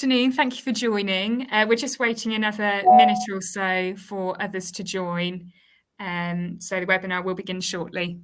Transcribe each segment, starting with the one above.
afternoon. Thank you for joining. We're just waiting another minute or so for others to join. So the webinar will begin shortly.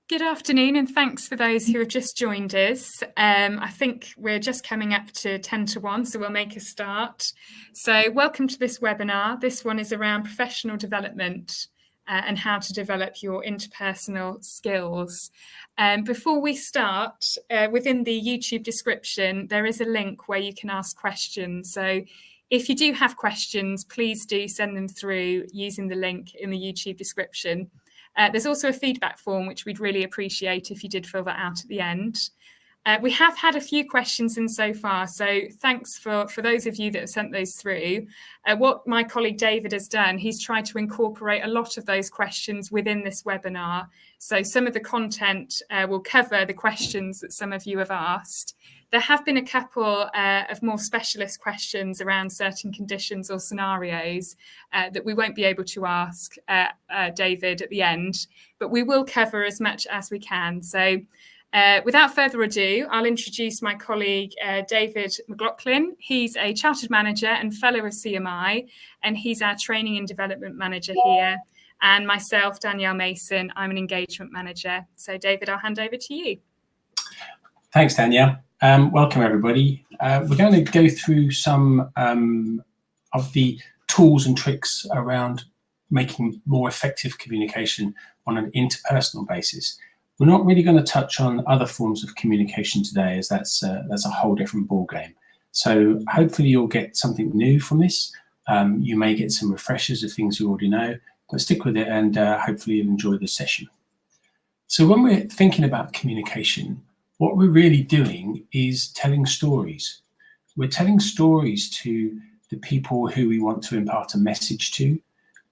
Good afternoon, and thanks for those who have just joined us. I think we're just coming up to 10 to 1, so we'll make a start. So welcome to this webinar. This one is around professional development and how to develop your interpersonal skills. Before we start, within the YouTube description, there is a link where you can ask questions. So if you do have questions, please do send them through using the link in the YouTube description. There's also a feedback form, which we'd really appreciate if you did fill that out at the end. We have had a few questions in so far, so thanks for those of you that have sent those through. What my colleague David has done, he's tried to incorporate a lot of those questions within this webinar. So some of the content will cover the questions that some of you have asked. There have been a couple of more specialist questions around certain conditions or scenarios that we won't be able to ask David at the end, but we will cover as much as we can. So without further ado, I'll introduce my colleague, David McLaughlin. He's a Chartered Manager and Fellow of CMI, and he's our Training and Development Manager here. And myself, Danielle Mason, I'm an Engagement Manager. So David, I'll hand over to you. Thanks, Danielle. Welcome, everybody. We're going to go through some of the tools and tricks around making more effective communication on an interpersonal basis. We're not really going to touch on other forms of communication today, as that's a whole different ballgame. So hopefully you'll get something new from this. You may get some refreshers of things you already know, but stick with it and hopefully you'll enjoy the session. So when we're thinking about communication, what we're really doing is telling stories. We're telling stories to the people who we want to impart a message to.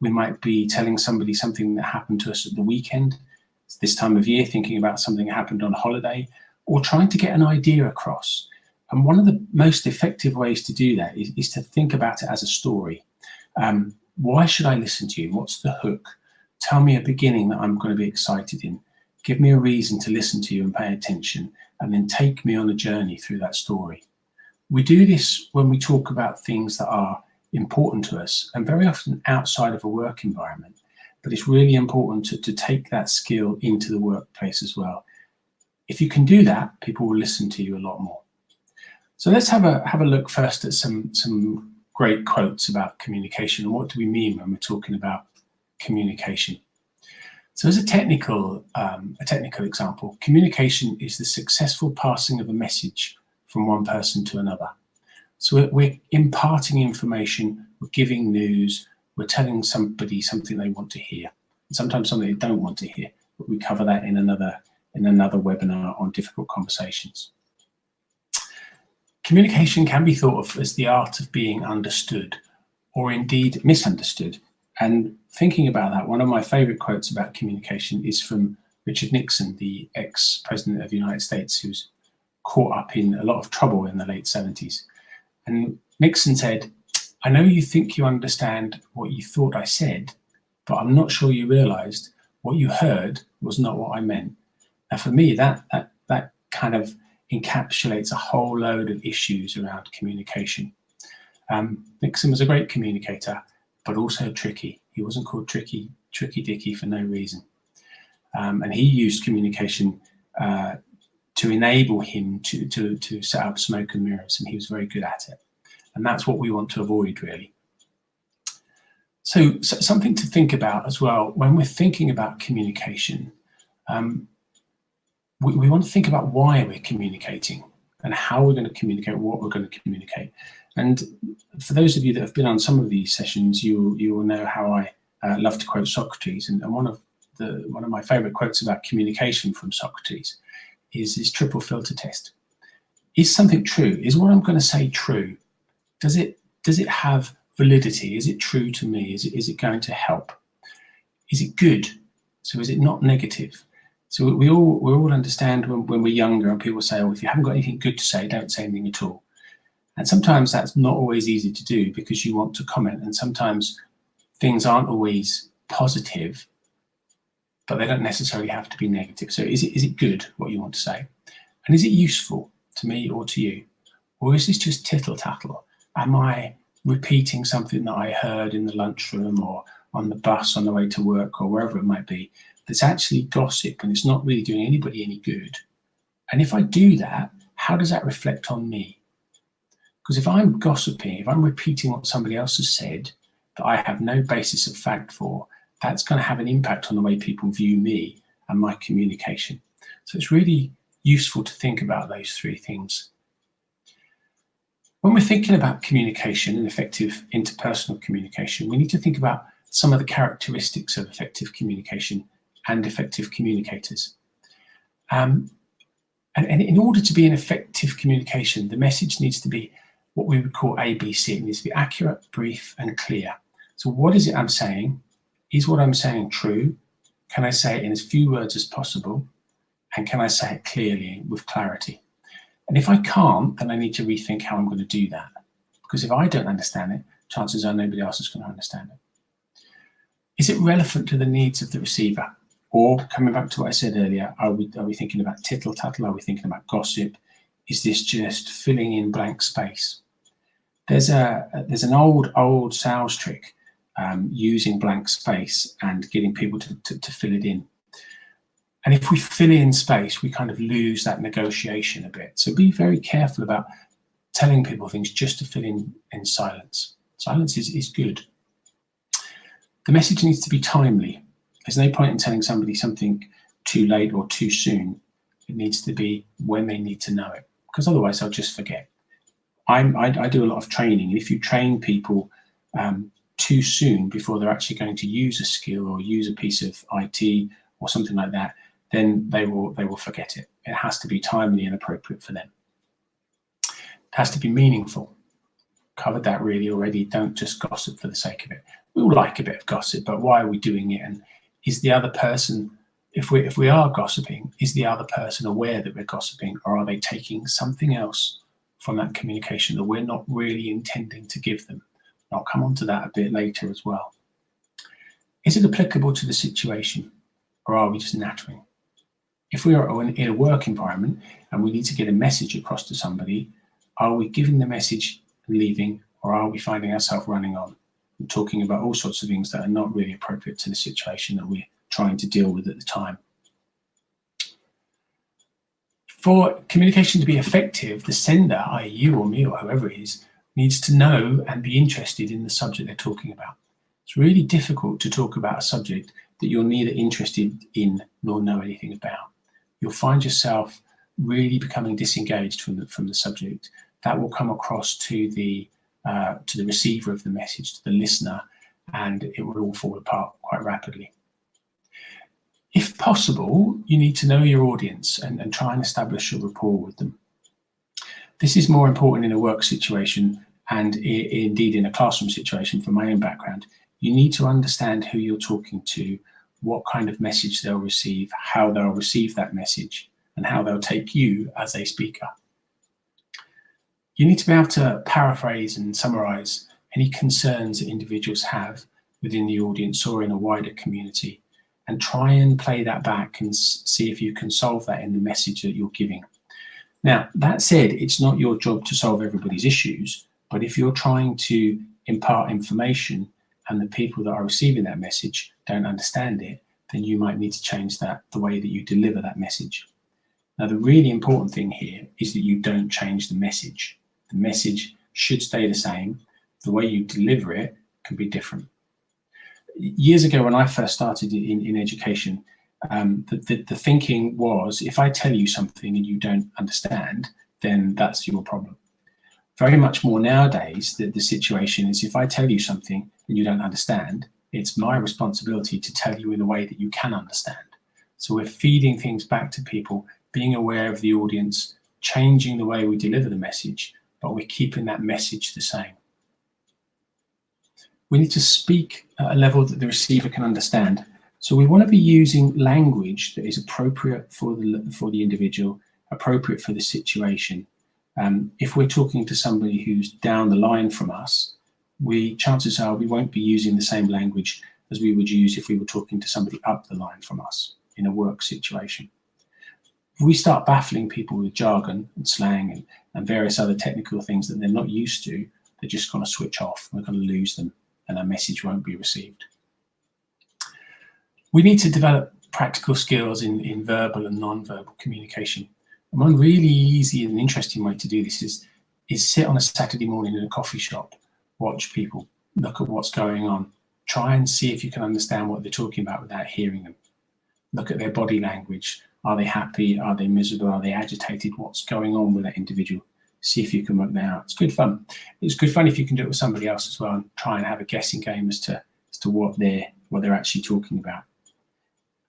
We might be telling somebody something that happened to us at the weekend, this time of year, thinking about something that happened on holiday, or trying to get an idea across. And one of the most effective ways to do that is to think about it as a story. Why should I listen to you? What's the hook? Tell me a beginning that I'm going to be excited in. Give me a reason to listen to you and pay attention, and then take me on a journey through that story. We do this when we talk about things that are important to us, and very often outside of a work environment. But it's really important to take that skill into the workplace as well. If you can do that, people will listen to you a lot more. So let's have a look first at some great quotes about communication, and what do we mean when we're talking about communication. So as a technical example, communication is the successful passing of a message from one person to another. So we're imparting information, we're giving news, we're telling somebody something they want to hear, and sometimes something they don't want to hear, but we cover that in another webinar on difficult conversations. Communication can be thought of as the art of being understood, or indeed misunderstood. And thinking about that, one of my favorite quotes about communication is from Richard Nixon, the ex-president of the United States, who's caught up in a lot of trouble in the late 70s. And Nixon said, "I know you think you understand what you thought I said, but I'm not sure you realized what you heard was not what I meant." Now for me, that kind of encapsulates a whole load of issues around communication. Nixon was a great communicator, but also tricky. He wasn't called Tricky Dicky for no reason. And he used communication to enable him to set up smoke and mirrors, and he was very good at it. And that's what we want to avoid, really. So something to think about as well when we're thinking about communication. We want to think about why we're communicating and how we're going to communicate, what we're going to communicate. And for those of you that have been on some of these sessions, you will know how I love to quote Socrates. And one of my favorite quotes about communication from Socrates is this triple filter test. Is something true? Is what I'm going to say true? Does it have validity? Is it true to me? Is it going to help? Is it good? So is it not negative? So we all understand when we're younger and people say, oh, if you haven't got anything good to say, don't say anything at all. And sometimes that's not always easy to do because you want to comment, and sometimes things aren't always positive, but they don't necessarily have to be negative. So is it good what you want to say? And is it useful to me or to you? Or is this just tittle tattle? Am I repeating something that I heard in the lunchroom or on the bus on the way to work or wherever it might be, that's actually gossip and it's not really doing anybody any good? And if I do that, how does that reflect on me? Because if I'm gossiping, if I'm repeating what somebody else has said that I have no basis of fact for, that's going to have an impact on the way people view me and my communication. So it's really useful to think about those three things. When we're thinking about communication and effective interpersonal communication, we need to think about some of the characteristics of effective communication and effective communicators. And in order to be an effective communication, the message needs to be what we would call ABC. It needs to be accurate, brief, and clear. So what is it I'm saying? Is what I'm saying true? Can I say it in as few words as possible? And can I say it clearly with clarity? And if I can't, then I need to rethink how I'm going to do that. Because if I don't understand it, chances are nobody else is going to understand it. Is it relevant to the needs of the receiver? Or, coming back to what I said earlier, are we thinking about tittle tattle? Are we thinking about gossip? Is this just filling in blank space? There's an old sales trick using blank space and getting people to fill it in. And if we fill in space, we kind of lose that negotiation a bit. So be very careful about telling people things just to fill in silence. Silence is good. The message needs to be timely. There's no point in telling somebody something too late or too soon. It needs to be when they need to know it, because otherwise they'll just forget. I do a lot of training. If you train people too soon before they're actually going to use a skill or use a piece of IT or something like that, then they will forget it. It has to be timely and appropriate for them. It has to be meaningful. Covered that really already. Don't just gossip for the sake of it. We all like a bit of gossip, but why are we doing it? And is the other person, if we are gossiping, is the other person aware that we're gossiping, or are they taking something else from that communication that we're not really intending to give them? I'll come on to that a bit later as well. Is it applicable to the situation, or are we just nattering? If we are in a work environment and we need to get a message across to somebody, are we giving the message and leaving, or are we finding ourselves running on and talking about all sorts of things that are not really appropriate to the situation that we're trying to deal with at the time? For communication to be effective, the sender, i.e. you or me or whoever it is, needs to know and be interested in the subject they're talking about. It's really difficult to talk about a subject that you're neither interested in nor know anything about. You'll find yourself really becoming disengaged from the subject. That will come across to the receiver of the message, to the listener, and it will all fall apart quite rapidly. If possible, you need to know your audience and try and establish a rapport with them. This is more important in a work situation and indeed in a classroom situation. From my own background, you need to understand who you're talking to, what kind of message they'll receive, how they'll receive that message, and how they'll take you as a speaker. You need to be able to paraphrase and summarize any concerns that individuals have within the audience or in a wider community, and try and play that back and see if you can solve that in the message that you're giving. Now, that said, it's not your job to solve everybody's issues, but if you're trying to impart information and the people that are receiving that message don't understand it, then you might need to change the way that you deliver that message. Now, the really important thing here is that you don't change the message. The message should stay the same. The way you deliver it can be different. Years ago, when I first started in education, the thinking was, if I tell you something and you don't understand, then that's your problem. Very much more nowadays, the situation is, if I tell you something and you don't understand, it's my responsibility to tell you in a way that you can understand. So we're feeding things back to people, being aware of the audience, changing the way we deliver the message, but we're keeping that message the same. We need to speak at a level that the receiver can understand. So we want to be using language that is appropriate for the individual, appropriate for the situation. If we're talking to somebody who's down the line from us, chances are we won't be using the same language as we would use if we were talking to somebody up the line from us in a work situation. If we start baffling people with jargon and slang and various other technical things that they're not used to, they're just going to switch off. We're going to lose them and our message won't be received. We need to develop practical skills in verbal and non-verbal communication. And one really easy and interesting way to do this is sit on a Saturday morning in a coffee shop, watch people, look at what's going on, try and see if you can understand what they're talking about without hearing them. Look at their body language. Are they happy? Are they miserable? Are they agitated? What's going on with that individual? See if you can work that out. It's good fun. It's good fun if you can do it with somebody else as well and try and have a guessing game as to what they're actually talking about.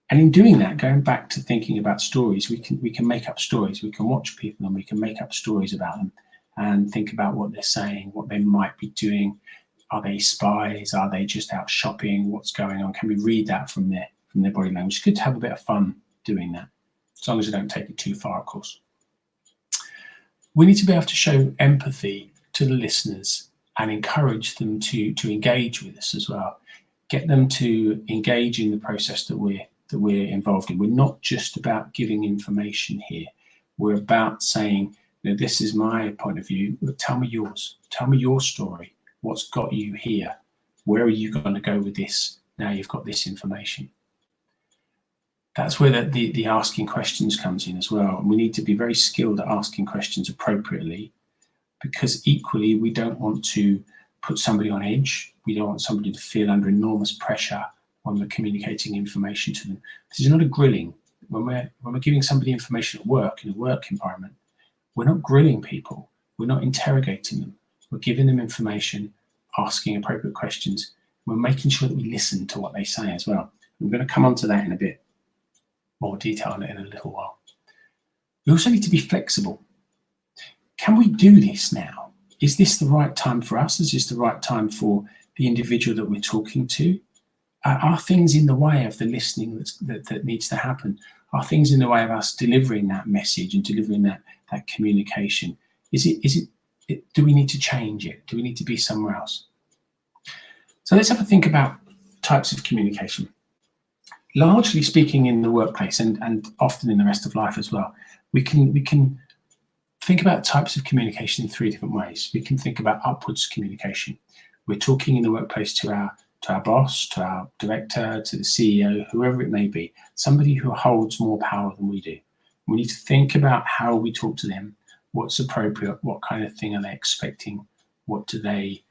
And in doing that, going back to thinking about stories, we can make up stories. We can watch people and we can make up stories about them and think about what they're saying, what they might be doing. Are they spies? Are they just out shopping? What's going on? Can we read that from their body language? It's good to have a bit of fun doing that, as long as you don't take it too far, of course. We need to be able to show empathy to the listeners and encourage them to engage with us as well. Get them to engage in the process that we're involved in. We're not just about giving information here. We're about saying, this is my point of view. Tell me yours. Tell me your story. What's got you here? Where are you going to go with this now you've got this information? That's where the asking questions comes in as well. And we need to be very skilled at asking questions appropriately, because equally we don't want to put somebody on edge. We don't want somebody to feel under enormous pressure when we're communicating information to them. This is not a grilling. When we're giving somebody information at work, in a work environment, we're not grilling people. We're not interrogating them. We're giving them information, asking appropriate questions. We're making sure that we listen to what they say as well. I'm going to come on to that in a bit more detail in a little while. We also need to be flexible. Can we do this now? Is this the right time for us? Is this the right time for the individual that we're talking to? Are things in the way of the listening that needs to happen? Are things in the way of us delivering that message and delivering that communication? Do we need to change it? Do we need to be somewhere else? So let's have a think about types of communication. Largely speaking, in the workplace and often in the rest of life as well, we can think about types of communication in three different ways. We can think about upwards communication. We're talking in the workplace to our boss, to our director, to the CEO, whoever it may be, somebody who holds more power than we do. We need to think about how we talk to them, what's appropriate, what kind of thing are they expecting, how do they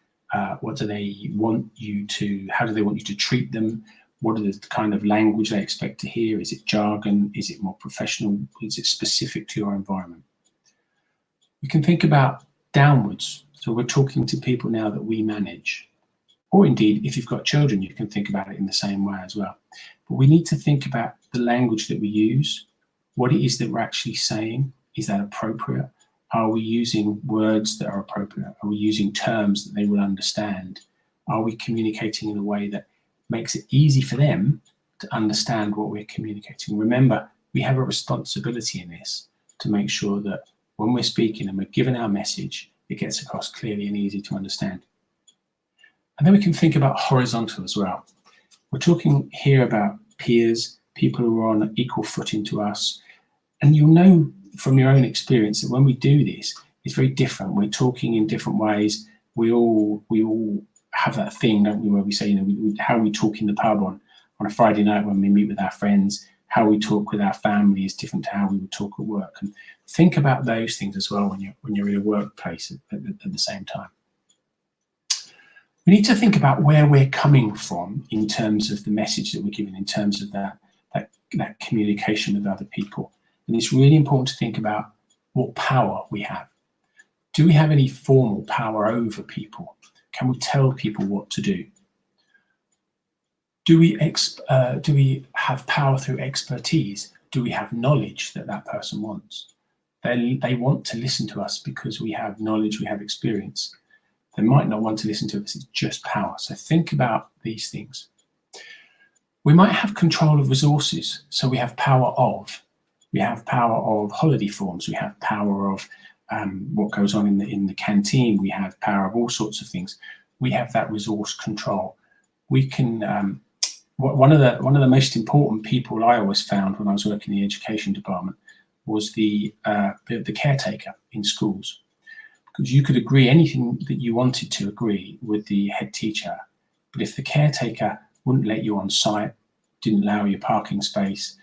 want you to treat them, what are the kind of language they expect to hear, is it jargon, is it more professional, is it specific to your environment. We can think about downwards, so we're talking to people now that we manage. Or indeed, if you've got children, you can think about it in the same way as well. But we need to think about the language that we use, what it is that we're actually saying. Is that appropriate? Are we using words that are appropriate? Are we using terms that they will understand? Are we communicating in a way that makes it easy for them to understand what we're communicating? Remember, we have a responsibility in this to make sure that when we're speaking and we're given our message, it gets across clearly and easy to understand. And then we can think about horizontal as well. We're talking here about peers, people who are on an equal footing to us. And you'll know from your own experience that when we do this, it's very different. We're talking in different ways. We all have that thing, don't we, where we say, how we talk in the pub on a Friday night when we meet with our friends, how we talk with our family is different to how we would talk at work. And think about those things as well when you're in a workplace at the same time. We need to think about where we're coming from in terms of the message that we're giving, in terms of that communication with other people. And it's really important to think about what power we have. Do we have any formal power over people? Can we tell people what to do? Do we have power through expertise? Do we have knowledge that person wants? They want to listen to us because we have knowledge, we have experience. They might not want to listen to us, it's just power. So think about these things. We might have control of resources. So we have power of. We have power of holiday forms. We have power of what goes on in the canteen. We have power of all sorts of things. We have that resource control. We can, one of the most important people I always found when I was working in the education department was the caretaker in schools. Because you could agree anything that you wanted to agree with the head teacher, but if the caretaker wouldn't let you on site, didn't allow you parking space,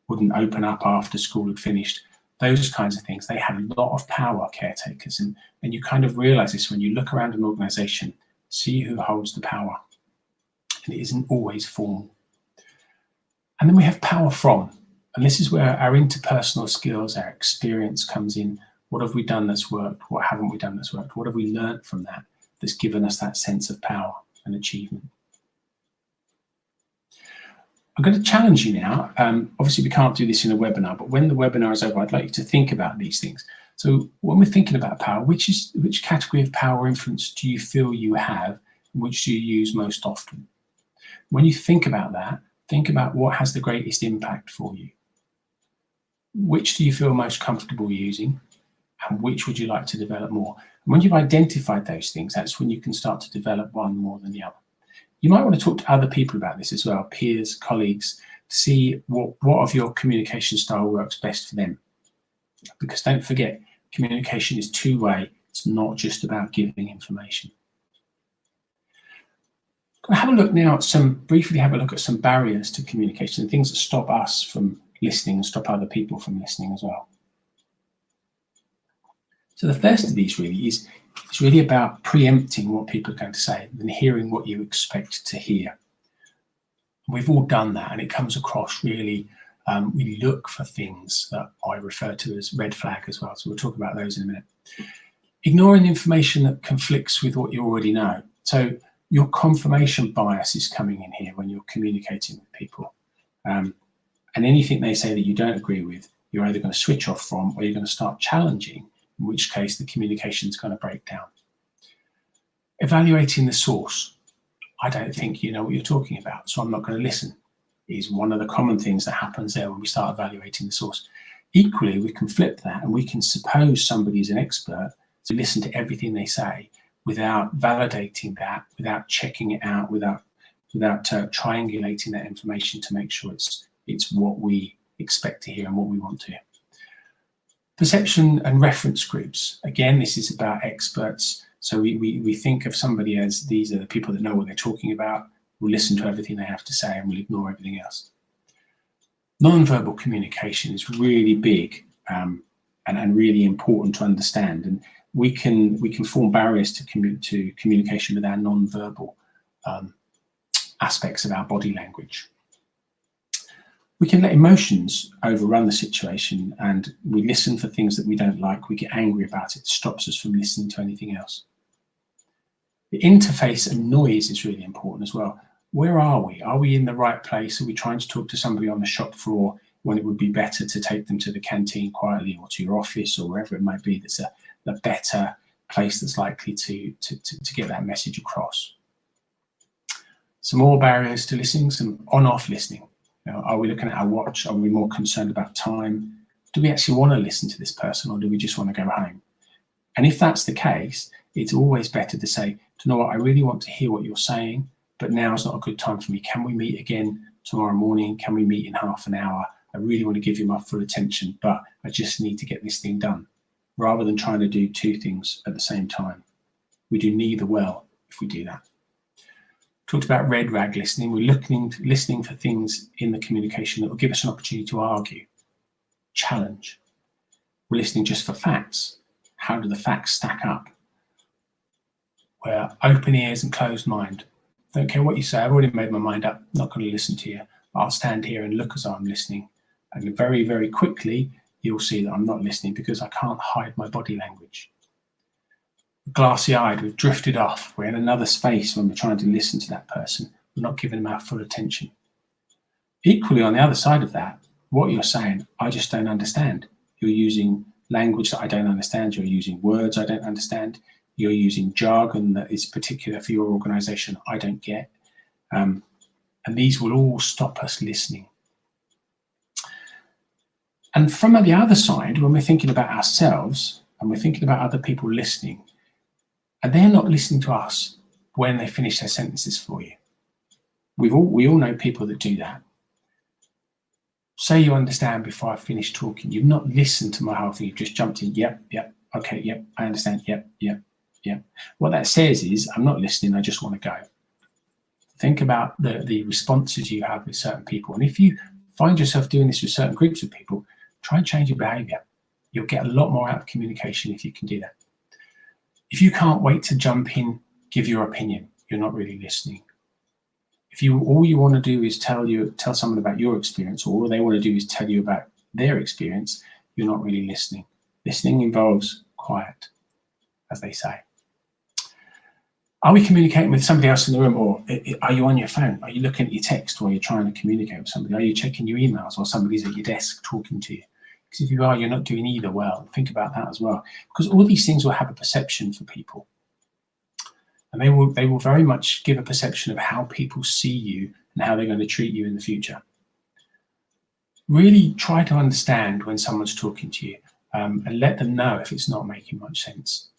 wouldn't open up after school had finished, those kinds of things, they had a lot of power, caretakers, and you kind of realize this when you look around an organization, see who holds the power, and it isn't always formal. And then we have power from, and this is where our interpersonal skills, our experience comes in. What have we done that's worked? What haven't we done that's worked? What have we learned from that that's given us that sense of power and achievement? I'm going to challenge you now. Obviously, we can't do this in a webinar, but when the webinar is over, I'd like you to think about these things. So when we're thinking about power, which category of power or influence do you feel you have, and which do you use most often? When you think about that, think about what has the greatest impact for you. Which do you feel most comfortable using? And which would you like to develop more? And when you've identified those things, that's when you can start to develop one more than the other. You might want to talk to other people about this as well, peers, colleagues, to see what of your communication style works best for them. Because don't forget, communication is two-way. It's not just about giving information. Have a look now at briefly have a look at some barriers to communication and things that stop us from listening and stop other people from listening as well. So the first of these really is really about preempting what people are going to say and hearing what you expect to hear. We've all done that, and it comes across really, we look for things that I refer to as red flag as well. So we'll talk about those in a minute. Ignoring information that conflicts with what you already know. So your confirmation bias is coming in here when you're communicating with people. And anything they say that you don't agree with, you're either going to switch off from or you're going to start challenging, in which case the communication is going to break down. Evaluating the source. I don't think you know what you're talking about, so I'm not going to listen, is one of the common things that happens there when we start evaluating the source. Equally, we can flip that and we can suppose somebody is an expert, so listen to everything they say without validating that, without checking it out, without triangulating that information to make sure it's what we expect to hear and what we want to hear. Perception and reference groups. Again, this is about experts. So we think of somebody as these are the people that know what they're talking about. We'll listen to everything they have to say and we'll ignore everything else. Non-verbal communication is really big and really important to understand. And we can form barriers to communication with our non-verbal aspects of our body language. We can let emotions overrun the situation and we listen for things that we don't like. We get angry about it. It stops us from listening to anything else. The interface and noise is really important as well. Where are we? Are we in the right place? Are we trying to talk to somebody on the shop floor when it would be better to take them to the canteen quietly or to your office or wherever it might be that's a better place that's likely to get that message across? Some more barriers to listening, some on-off listening. You know, are we looking at our watch? Are we more concerned about time? Do we actually want to listen to this person or do we just want to go home? And if that's the case, it's always better to say, do you know what, I really want to hear what you're saying, but now's not a good time for me. Can we meet again tomorrow morning? Can we meet in half an hour? I really want to give you my full attention, but I just need to get this thing done. Rather than trying to do two things at the same time. We do neither well if we do that. Talked about red rag listening. We're listening for things in the communication that will give us an opportunity to argue, challenge. We're listening just for facts. How do the facts stack up? We're open ears and closed mind. Don't care what you say. I've already made my mind up. Not going to listen to you. I'll stand here and look as I'm listening. And very, very quickly, you'll see that I'm not listening because I can't hide my body language. Glassy-eyed, we've drifted off. We're in another space when we're trying to listen to that person. We're not giving them our full attention. Equally, on the other side of that, what you're saying, I just don't understand. You're using language that I don't understand. You're using words I don't understand. You're using jargon that is particular for your organization I don't get. And these will all stop us listening. And from the other side, when we're thinking about ourselves and we're thinking about other people listening, and they're not listening to us when they finish their sentences for you. We all know people that do that. Say you understand before I finish talking. You've not listened to my whole thing. You've just jumped in. Yep, okay, yep, I understand. Yep. What that says is, I'm not listening. I just want to go. Think about the responses you have with certain people. And if you find yourself doing this with certain groups of people, try and change your behavior. You'll get a lot more out of communication if you can do that. If you can't wait to jump in, give your opinion, you're not really listening. If all you want to do is tell someone about your experience, or all they want to do is tell you about their experience, you're not really listening. Listening involves quiet, as they say. Are we communicating with somebody else in the room, or are you on your phone? Are you looking at your text while you're trying to communicate with somebody? Are you checking your emails while somebody's at your desk talking to you? Because if you are, you're not doing either well. Think about that as well. Because all these things will have a perception for people. And they will very much give a perception of how people see you and how they're going to treat you in the future. Really try to understand when someone's talking to you, and let them know if it's not making much sense.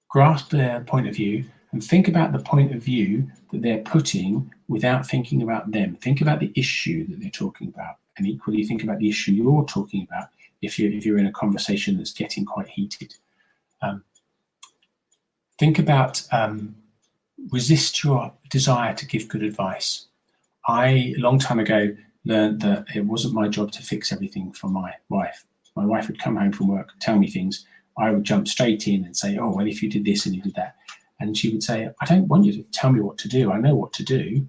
Grasp their point of view and think about the point of view that they're putting without thinking about them. Think about the issue that they're talking about. And equally think about the issue you're talking about if you're in a conversation that's getting quite heated. Think about resist your desire to give good advice. A long time ago, learned that it wasn't my job to fix everything for my wife. My wife would come home from work, tell me things. I would jump straight in and say, oh, well, if you did this and you did that. And she would say, I don't want you to tell me what to do. I know what to do.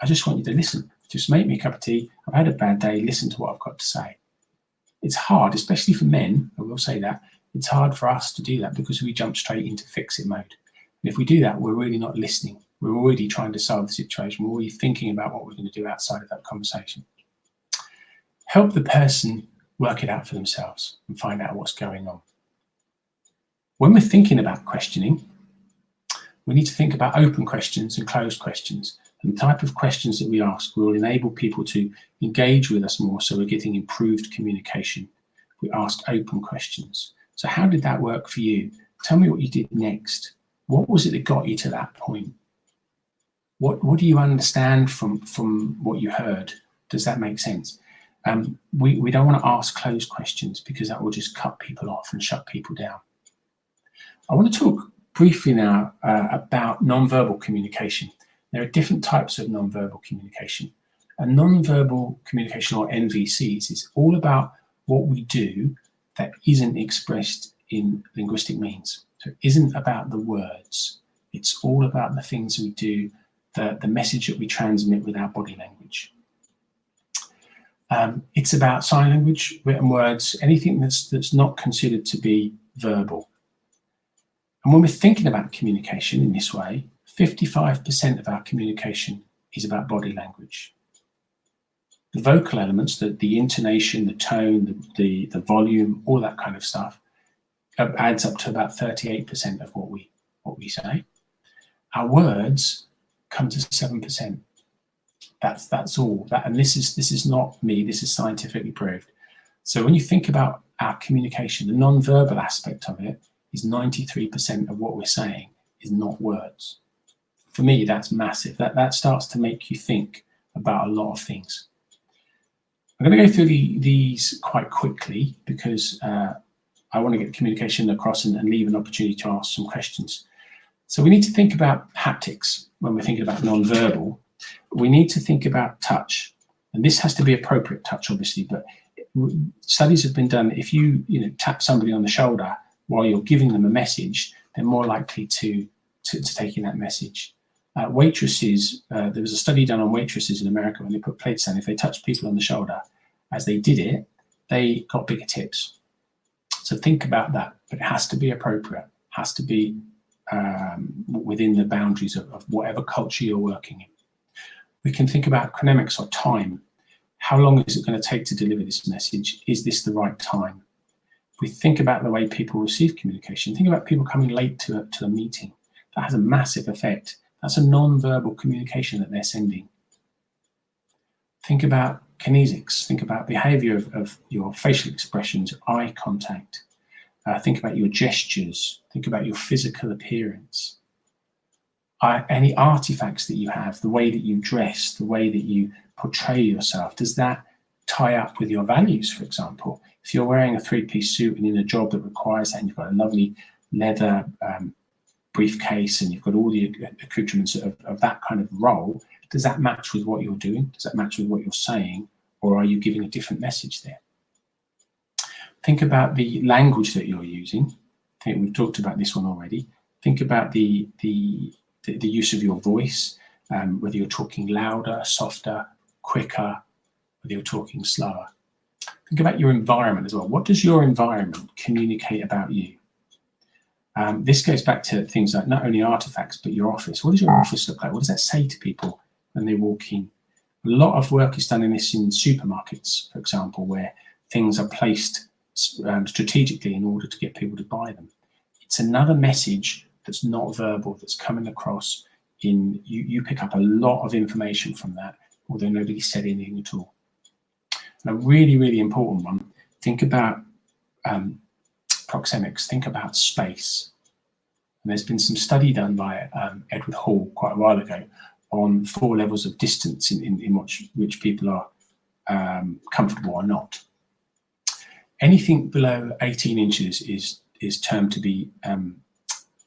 I just want you to listen. Just make me a cup of tea. I've had a bad day. Listen to what I've got to say. It's hard, especially for men. I will say that. It's hard for us to do that because we jump straight into fix-it mode. And if we do that, we're really not listening. We're already trying to solve the situation. We're already thinking about what we're going to do outside of that conversation. Help the person work it out for themselves and find out what's going on. When we're thinking about questioning, we need to think about open questions and closed questions. And the type of questions that we ask will enable people to engage with us more, so we're getting improved communication. We asked open questions. So how did that work for you? Tell me what you did next. What was it that got you to that point? What do you understand from what you heard? Does that make sense? We don't want to ask closed questions because that will just cut people off and shut people down. I want to talk briefly now about non-verbal communication. There are different types of non-verbal communication. And non-verbal communication, or NVCs, is all about what we do that isn't expressed in linguistic means. So it isn't about the words. It's all about the things we do, the message that we transmit with our body language. It's about sign language, written words, anything that's not considered to be verbal. And when we're thinking about communication in this way, 55% of our communication is about body language. The vocal elements, the intonation, the tone, the volume, all that kind of stuff, adds up to about 38% of what we say. Our words come to 7%. That's all. And this is not me. This is scientifically proved. So when you think about our communication, the non-verbal aspect of it is 93% of what we're saying is not words. For me, that's massive. That starts to make you think about a lot of things. I'm going to go through these quite quickly because I want to get communication across and leave an opportunity to ask some questions. So we need to think about haptics when we're thinking about non-verbal. We need to think about touch, and this has to be appropriate touch, obviously, but studies have been done. If you tap somebody on the shoulder while you're giving them a message, they're more likely to take in that message. Waitresses, there was a study done on waitresses in America when they put plates down. If they touched people on the shoulder as they did it, they got bigger tips. So think about that, but it has to be appropriate, has to be within the boundaries of whatever culture you're working in. We can think about chronemics or time. How long is it going to take to deliver this message? Is this the right time? If we think about the way people receive communication, think about people coming late to a meeting. That has a massive effect. That's a non-verbal communication that they're sending. Think about kinesics. Think about behavior of your facial expressions, eye contact. Think about your gestures. Think about your physical appearance. Any artifacts that you have, the way that you dress, the way that you portray yourself, does that tie up with your values, for example? If you're wearing a three-piece suit and in a job that requires that, and you've got a lovely leather briefcase and you've got all the accoutrements of that kind of role, does that match with what you're doing? Does that match with what you're saying? Or are you giving a different message there? Think about the language that you're using. I think we've talked about this one already. Think about the use of your voice, whether you're talking louder, softer, quicker, whether you're talking slower. Think about your environment as well. What does your environment communicate about you? This goes back to things like not only artifacts, but your office. What does your office look like? What does that say to people when they walk in? A lot of work is done in this in supermarkets, for example, where things are placed strategically in order to get people to buy them. It's another message that's not verbal, that's coming across in, you pick up a lot of information from that, although nobody said anything at all. And a really, really important one, think about proxemics, think about space. And there's been some study done by Edward Hall quite a while ago on 4 levels of distance in which people are comfortable or not. Anything below 18 inches is termed to be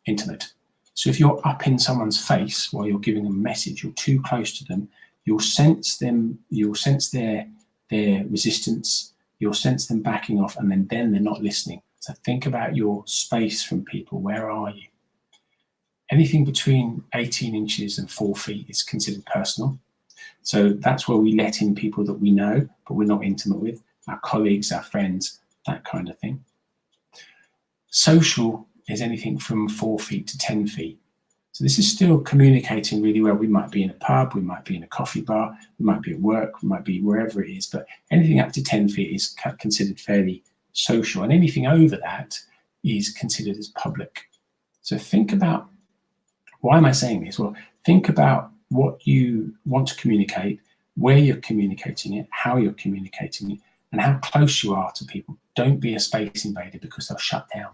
intimate. So if you're up in someone's face while you're giving them a message, you're too close to them, you'll sense them, you'll sense their resistance, you'll sense them backing off, and then they're not listening. So think about your space from people. Where are you? Anything between 18 inches and 4 feet is considered personal. So that's where we let in people that we know, but we're not intimate with, our colleagues, our friends, that kind of thing. Social is anything from 4 feet to 10 feet. So this is still communicating really well. We might be in a pub, we might be in a coffee bar, we might be at work, we might be wherever it is, but anything up to 10 feet is considered fairly social, and anything over that is considered as public. So think about, why am I saying this? Well, think about what you want to communicate, where you're communicating it, how you're communicating it, and how close you are to people. Don't be a space invader because they'll shut down.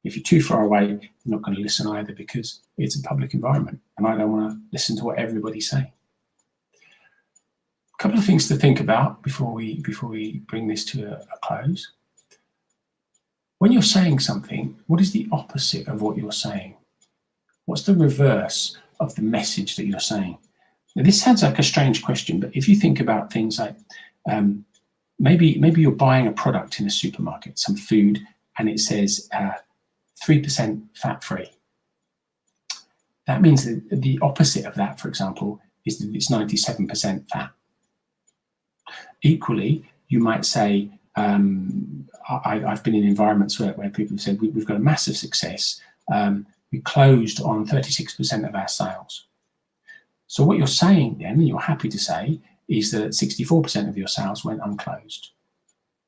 If you're too far away, you're not going to listen either because it's a public environment and I don't want to listen to what everybody's saying. A couple of things to think about before we bring this to a close. When you're saying something, what is the opposite of what you're saying? What's the reverse of the message that you're saying? Now, this sounds like a strange question, but if you think about things like maybe you're buying a product in a supermarket, some food, and it says 3% fat-free. That means that the opposite of that, for example, is that it's 97% fat. Equally, you might say, I've been in environments where people have said, we've got a massive success. We closed on 36% of our sales. So what you're saying then, and you're happy to say, is that 64% of your sales went unclosed.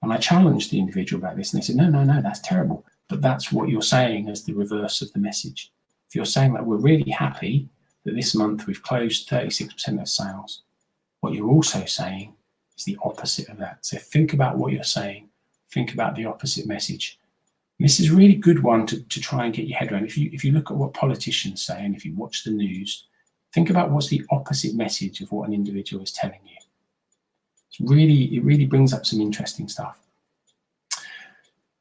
And I challenged the individual about this, and they said, no, that's terrible. But that's what you're saying as the reverse of the message. If you're saying that we're really happy that this month we've closed 36% of sales, what you're also saying is the opposite of that. So think about what you're saying. Think about the opposite message. And this is a really good one to try and get your head around. If you look at what politicians say and if you watch the news, think about what's the opposite message of what an individual is telling you. It really brings up some interesting stuff.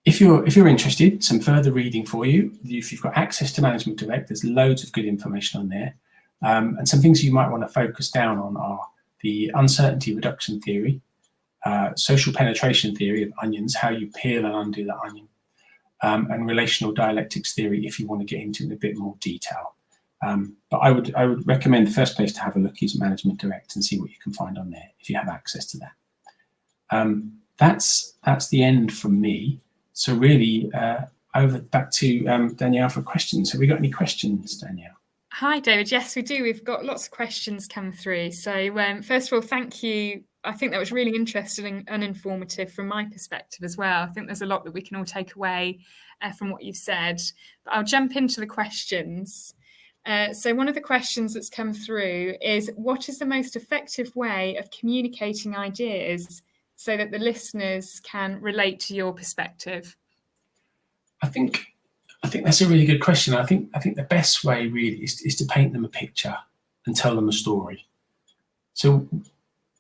If you're interested, some further reading for you. If you've got access to Management Direct, there's loads of good information on there. And some things you might want to focus down on are the uncertainty reduction theory, social penetration theory of onions, how you peel and undo the onion, and relational dialectics theory if you want to get into it in a bit more detail. But I would recommend the first place to have a look is Management Direct and see what you can find on there if you have access to that. That's the end from me. So really, over back to Danielle for questions. Have we got any questions, Danielle? Hi, David. Yes, we do. We've got lots of questions come through. So first of all, thank you. I think that was really interesting and informative from my perspective as well. I think there's a lot that we can all take away from what you've said. But I'll jump into the questions. So one of the questions that's come through is, what is the most effective way of communicating ideas so that the listeners can relate to your perspective? I think that's a really good question. I think the best way really is to paint them a picture and tell them a story. So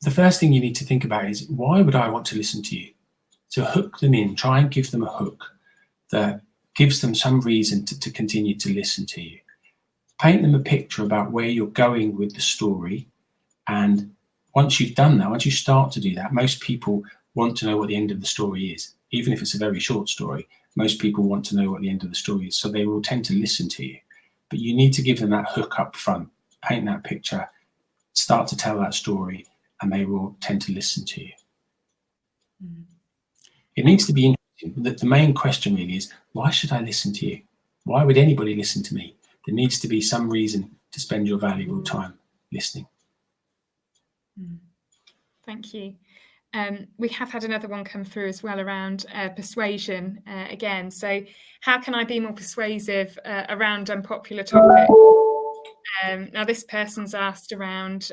the first thing you need to think about is, why would I want to listen to you? So hook them in, try and give them a hook that gives them some reason to continue to listen to you. Paint them a picture about where you're going with the story. And once you've done that, once you start to do that, most people want to know what the end of the story is. Even if it's a very short story, most people want to know what the end of the story is. So they will tend to listen to you. But you need to give them that hook up front, paint that picture, start to tell that story, and they will tend to listen to you. It needs to be interesting. The main question really is, why should I listen to you? Why would anybody listen to me? There needs to be some reason to spend your valuable time listening. Thank you. We have had another one come through as well around persuasion again. So how can I be more persuasive around unpopular topics? Now this person's asked around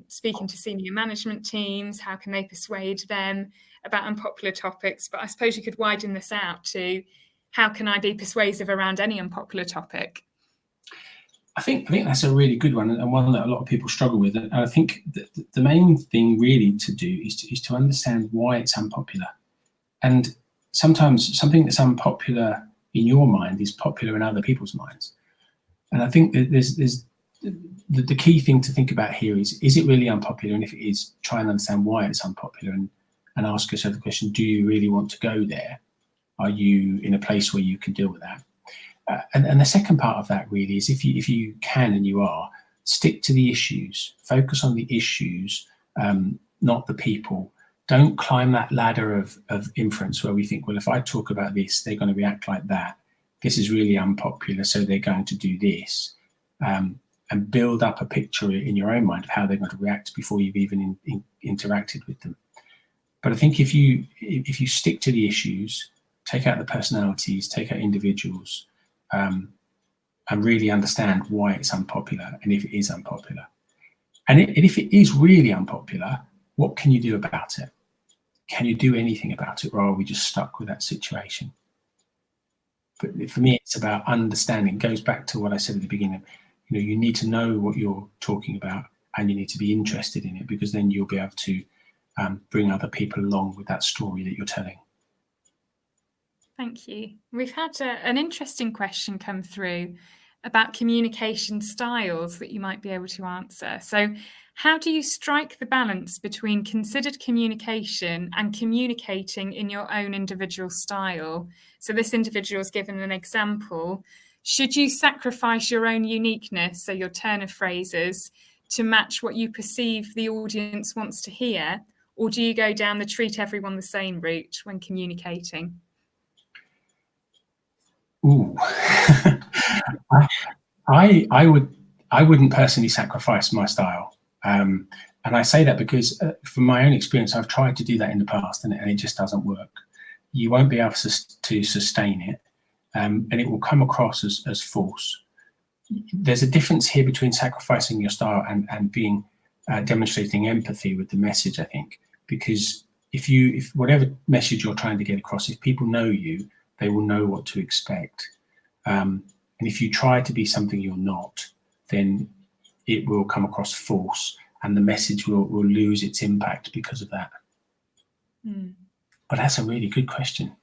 speaking to senior management teams, how can they persuade them about unpopular topics? But I suppose you could widen this out to, how can I be persuasive around any unpopular topic? I think that's a really good one, and one that a lot of people struggle with. And I think the main thing really to do is to understand why it's unpopular. And sometimes something that's unpopular in your mind is popular in other people's minds. And I think that there's the key thing to think about here is it really unpopular? And if it is, try and understand why it's unpopular, and ask yourself the question, do you really want to go there? Are you in a place where you can deal with that? And the second part of that really is, if you can and you are, stick to the issues, focus on the issues, not the people. Don't climb that ladder of inference where we think, well, if I talk about this, they're going to react like that. This is really unpopular, so they're going to do this. And build up a picture in your own mind of how they're going to react before you've even interacted with them. But I think if you stick to the issues, take out the personalities, take out individuals, and really understand why it's unpopular and if it is unpopular. And if it is really unpopular, what can you do about it? Can you do anything about it, or are we just stuck with that situation? But for me, it's about understanding. It goes back to what I said at the beginning. You need to know what you're talking about, and you need to be interested in it, because then you'll be able to bring other people along with that story that you're telling. Thank you. We've had an interesting question come through about communication styles that you might be able to answer. So how do you strike the balance between considered communication and communicating in your own individual style? So this individual has given an example. Should you sacrifice your own uniqueness, so your turn of phrases, to match what you perceive the audience wants to hear? Or do you go down the treat everyone the same route when communicating? Ooh, I wouldn't personally sacrifice my style, and I say that because from my own experience, I've tried to do that in the past, and it just doesn't work. You won't be able to sustain it, and it will come across as false. There's a difference here between sacrificing your style and being demonstrating empathy with the message, I think, because if whatever message you're trying to get across, if people know you, they will know what to expect. And if you try to be something you're not, then it will come across false, and the message will lose its impact because of that. But that's a really good question.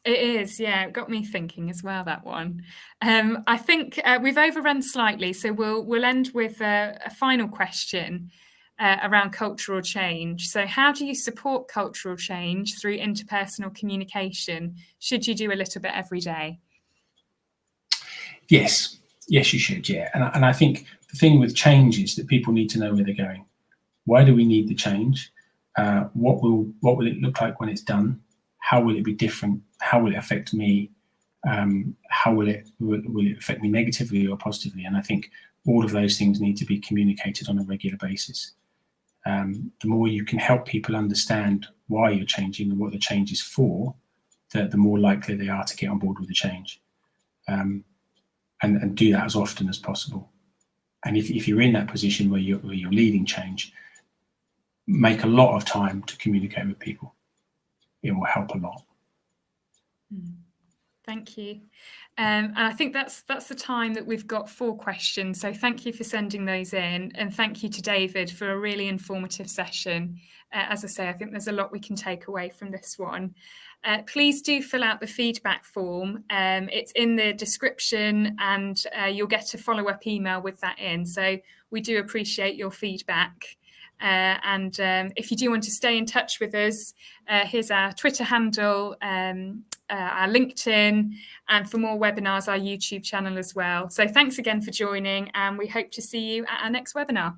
It is, yeah. It got me thinking as well, that one. I think we've overrun slightly, so we'll end with a final question around cultural change. So how do you support cultural change through interpersonal communication? Should you do a little bit every day? Yes, you should, yeah. And I think the thing with change is that people need to know where they're going. Why do we need the change? What will it look like when it's done? How will it be different? How will it affect me? How will it affect me negatively or positively? And I think all of those things need to be communicated on a regular basis. The more you can help people understand why you're changing and what the change is for, the more likely they are to get on board with the change. And do that as often as possible. And if you're in that position where you're leading change, make a lot of time to communicate with people. It will help a lot. Thank you. And I think that's the time that we've got for questions. So thank you for sending those in, and thank you to David for a really informative session. As I say, I think there's a lot we can take away from this one. Please do fill out the feedback form. It's in the description, and you'll get a follow-up email with that in. So we do appreciate your feedback. And if you do want to stay in touch with us, here's our Twitter handle, our LinkedIn, and for more webinars, our YouTube channel as well. So thanks again for joining, and we hope to see you at our next webinar.